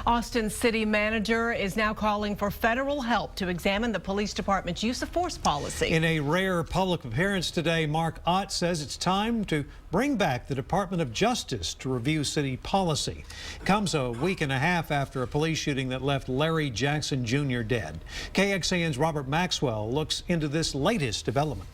Austin's city manager is now calling for federal help to examine the police department's use of force policy. In a rare public appearance today, Marc Ott says it's time to bring back the Department of Justice to review city policy. It comes a week and a half after a police shooting that left Larry Jackson Jr. dead. KXAN's Robert Maxwell looks into this latest development.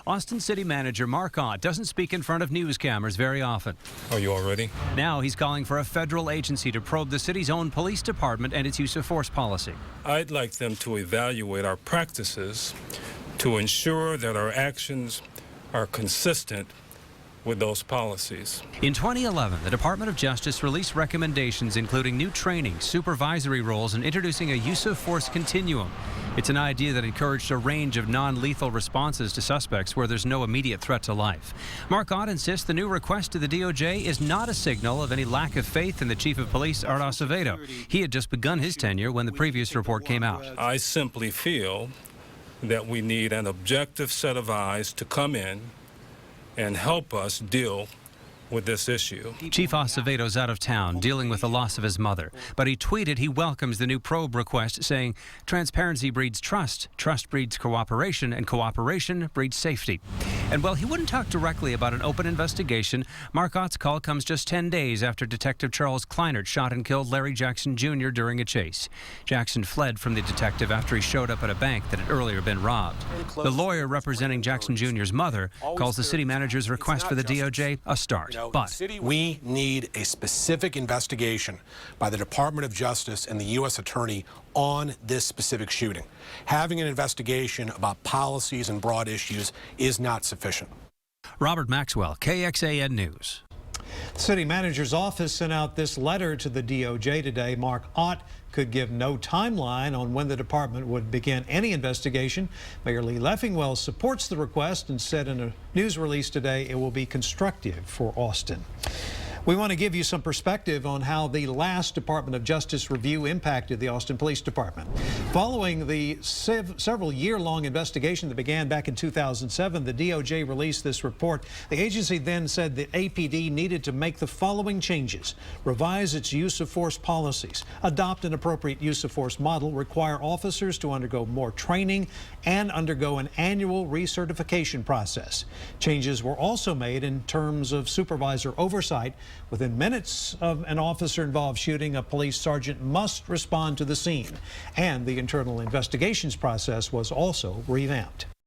Austin City Manager Marc Ott doesn't speak in front of news cameras very often. Are you all ready? Now he's calling for a federal agency to probe the city's own police department and its use of force policy. I'd like them to evaluate our practices to ensure that our actions are consistent with those policies. In 2011, the Department of Justice released recommendations including new training, supervisory roles, and introducing a use of force continuum. It's an idea that encouraged a range of non-lethal responses to suspects where there's no immediate threat to life. Marc Ott insists the new request to the DOJ is not a signal of any lack of faith in the Chief of Police, Art Acevedo. He had just begun his tenure when the previous report came out. I simply feel that we need an objective set of eyes to come in and help us deal with this issue. Chief Acevedo's out of town dealing with the loss of his mother, but he tweeted he welcomes the new probe request, saying transparency breeds trust, trust breeds cooperation, and cooperation breeds safety. And while he wouldn't talk directly about an open investigation, Marc Ott's call comes just 10 days after Detective Charles Kleinert shot and killed Larry Jackson Jr. during a chase. Jackson fled from the detective after he showed up at a bank that had earlier been robbed. The lawyer representing Jackson Jr.'s mother calls the city manager's request for the DOJ a start. But we need a specific investigation by the Department of Justice and the U.S. Attorney on this specific shooting. Having an investigation about policies and broad issues is not sufficient. Robert Maxwell, KXAN News. The city manager's office sent out this letter to the DOJ today. Marc Ott could give no timeline on when the department would begin any investigation. Mayor Lee Leffingwell supports the request and said in a news release today it will be constructive for Austin. We want to give you some perspective on how the last Department of Justice review impacted the Austin Police Department. Following the several year-long investigation that began back in 2007, the DOJ released this report. The agency then said that APD needed to make the following changes: revise its use of force policies, adopt an appropriate use of force model, require officers to undergo more training, and undergo an annual recertification process. Changes were also made in terms of supervisor oversight. Within minutes of an officer-involved shooting, a police sergeant must respond to the scene, and the internal investigations process was also revamped.